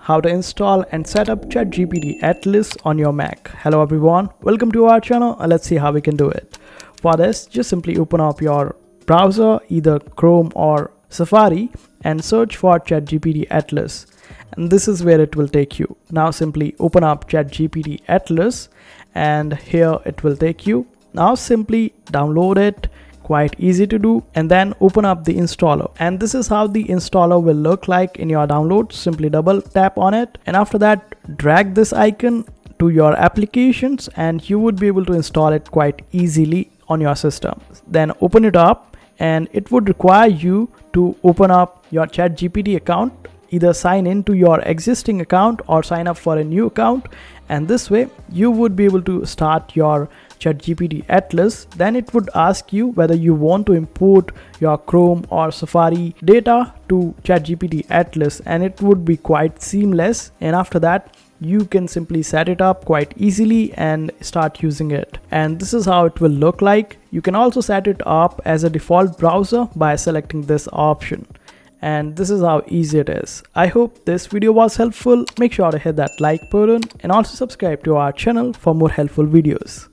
how to install and set up ChatGPT Atlas on your Mac. Hello everyone, welcome to our channel and let's see how we can do it. For this, just simply open up your browser, either Chrome or Safari, and search for ChatGPT Atlas. And this is where it will take you. Now simply open up ChatGPT Atlas and here it will take you. Now simply download it, quite easy to do, and then open up the installer. And this is how the installer will look like in your download. Simply double tap on it and after that drag this icon to your applications and you would be able to install it quite easily on your system. Then open it up and it would require you to open up your ChatGPT account, either sign into your existing account or sign up for a new account, and this way you would be able to start your ChatGPT Atlas. Then it would ask you whether you want to import your Chrome or Safari data to ChatGPT Atlas, and it would be quite seamless, and after that you can simply set it up quite easily and start using it. And this is how it will look like. You can also set it up as a default browser by selecting this option. And this is how easy it is. I hope this video was helpful. Make sure to hit that like button and also subscribe to our channel for more helpful videos.